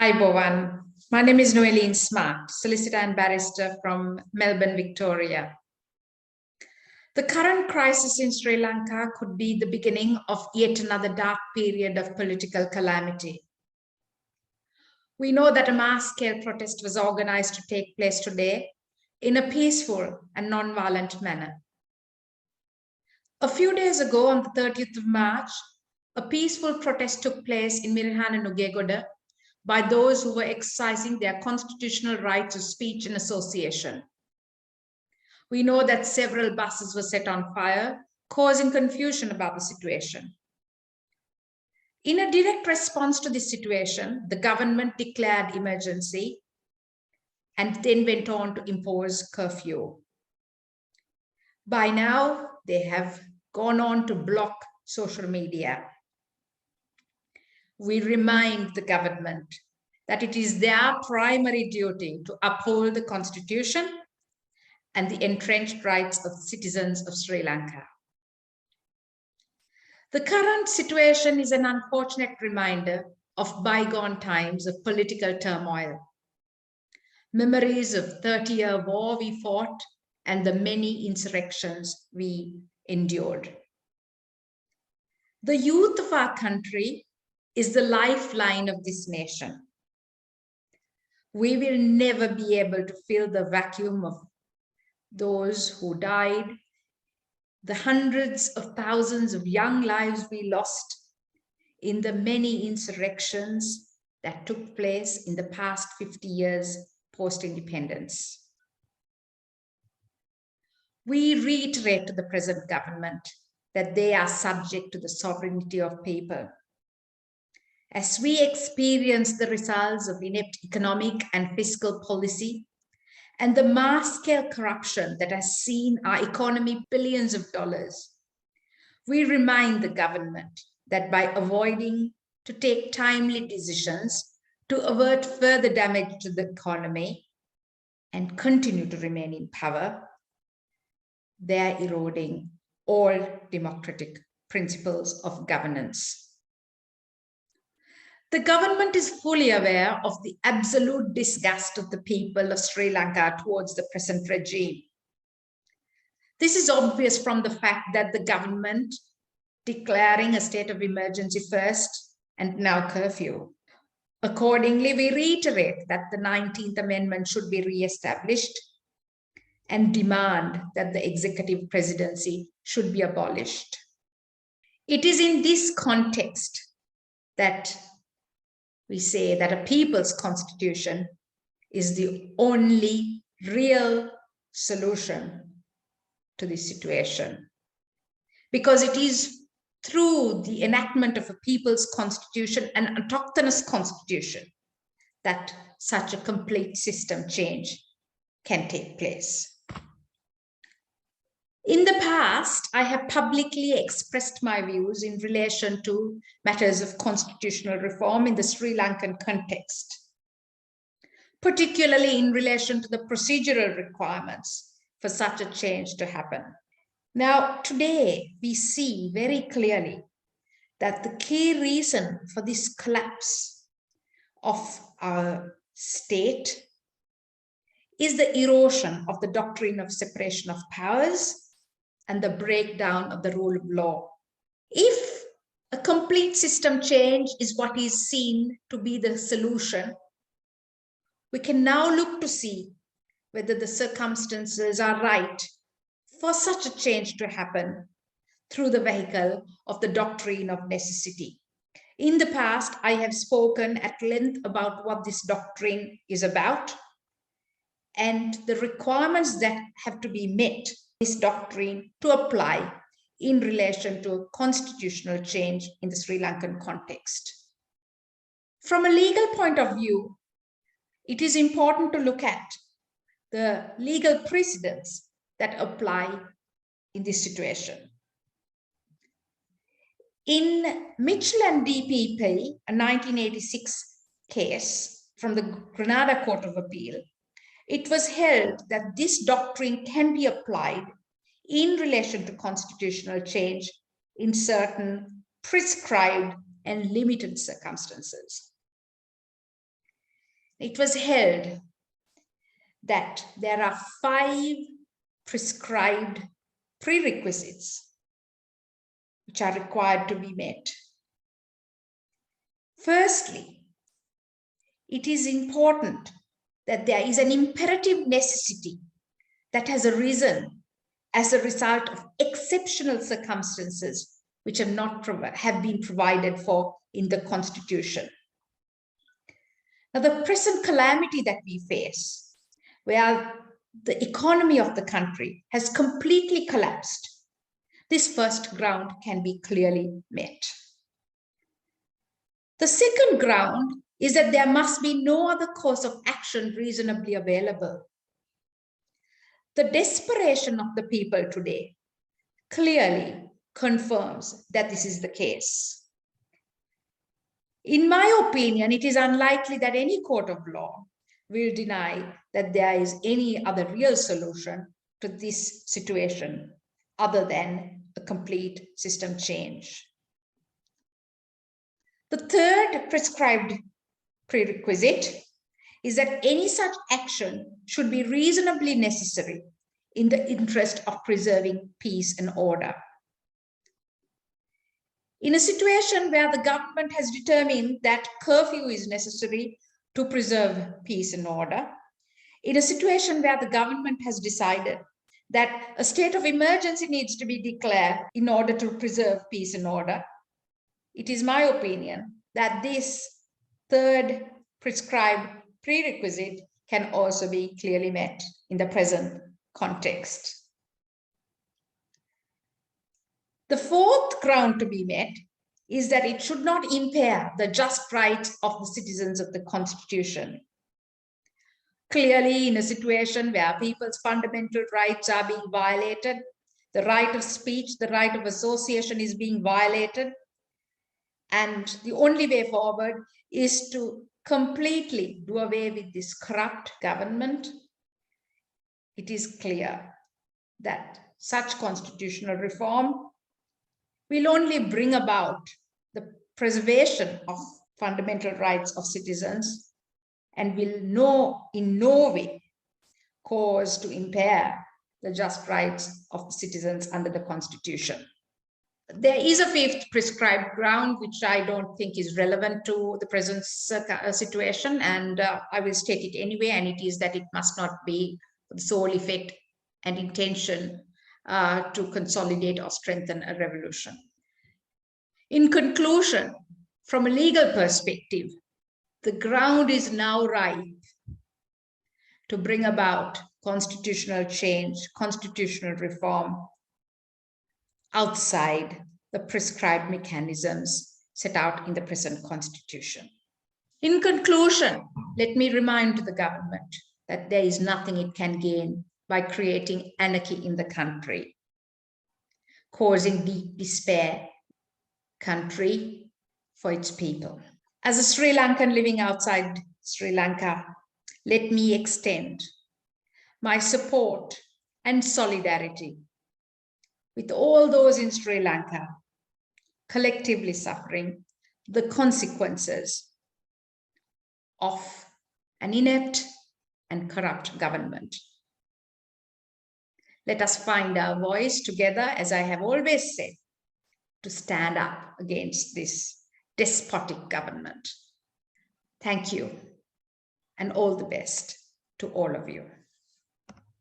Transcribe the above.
Hi, Bovan. My name is Noeline Smart, Solicitor and Barrister from Melbourne, Victoria. The current crisis in Sri Lanka could be the beginning of yet another dark period of political calamity. We know that a mass-scale protest was organized to take place today in a peaceful and non-violent manner. A few days ago, on the 30th of March, a peaceful protest took place in Mirihana Nugegoda by those who were exercising their constitutional rights of speech and association. We know that several buses were set on fire, causing confusion about the situation. In a direct response to this situation, the government declared emergency and then went on to impose curfew. By now, they have gone on to block social media. We remind the government that it is their primary duty to uphold the Constitution and the entrenched rights of citizens of Sri Lanka. The current situation is an unfortunate reminder of bygone times of political turmoil, memories of 30-year war we fought and the many insurrections we endured. The youth of our country is the lifeline of this nation. We will never be able to fill the vacuum of those who died, the hundreds of thousands of young lives we lost in the many insurrections that took place in the past 50 years post-independence. We reiterate to the present government that they are subject to the sovereignty of people. As we experience the results of inept economic and fiscal policy and the mass-scale corruption that has seen our economy billions of dollars, we remind the government that by avoiding to take timely decisions to avert further damage to the economy and continue to remain in power, they are eroding all democratic principles of governance. The government is fully aware of the absolute disgust of the people of Sri Lanka towards the present regime. This is obvious from the fact that the government declaring a state of emergency first and now curfew. Accordingly, we reiterate that the 19th Amendment should be re-established and demand that the executive presidency should be abolished. It is in this context that we say that a people's constitution is the only real solution to this situation, because it is through the enactment of a people's constitution, an autochthonous constitution, that such a complete system change can take place. In the past, I have publicly expressed my views in relation to matters of constitutional reform in the Sri Lankan context, particularly in relation to the procedural requirements for such a change to happen. Now, today, we see very clearly that the key reason for this collapse of our state is the erosion of the doctrine of separation of powers and the breakdown of the rule of law. If a complete system change is what is seen to be the solution, we can now look to see whether the circumstances are right for such a change to happen through the vehicle of the doctrine of necessity. In the past, I have spoken at length about what this doctrine is about and the requirements that have to be met this doctrine to apply in relation to a constitutional change in the Sri Lankan context. From a legal point of view, it is important to look at the legal precedents that apply in this situation. In Mitchell and DPP, a 1986 case from the Grenada Court of Appeal, it was held that this doctrine can be applied in relation to constitutional change in certain prescribed and limited circumstances. It was held that there are 5 prescribed prerequisites which are required to be met. Firstly, it is important that there is an imperative necessity that has arisen as a result of exceptional circumstances which have been provided for in the Constitution. Now, the present calamity that we face, where the economy of the country has completely collapsed, this first ground can be clearly met. The second ground is that there must be no other course of action reasonably available. The desperation of the people today clearly confirms that this is the case. In my opinion, it is unlikely that any court of law will deny that there is any other real solution to this situation other than a complete system change. The third prescribed prerequisite is that any such action should be reasonably necessary in the interest of preserving peace and order. In a situation where the government has determined that curfew is necessary to preserve peace and order, in a situation where the government has decided that a state of emergency needs to be declared in order to preserve peace and order, it is my opinion that this third prescribed prerequisite can also be clearly met in the present context. The fourth ground to be met is that it should not impair the just rights of the citizens of the Constitution. Clearly, in a situation where people's fundamental rights are being violated, the right of speech, the right of association is being violated, and the only way forward is to completely do away with this corrupt government, it is clear that such constitutional reform will only bring about the preservation of fundamental rights of citizens and will in no way cause to impair the just rights of the citizens under the Constitution. There is a fifth prescribed ground, which I don't think is relevant to the present situation, and I will state it anyway, and it is that it must not be the sole effect and intention to consolidate or strengthen a revolution. In conclusion, from a legal perspective, the ground is now ripe to bring about constitutional change, constitutional reform outside the prescribed mechanisms set out in the present Constitution. In conclusion, let me remind the government that there is nothing it can gain by creating anarchy in the country, causing deep despair country for its people. As a Sri Lankan living outside Sri Lanka, let me extend my support and solidarity with all those in Sri Lanka collectively suffering the consequences of an inept and corrupt government. Let us find our voice together, as I have always said, to stand up against this despotic government. Thank you, and all the best to all of you.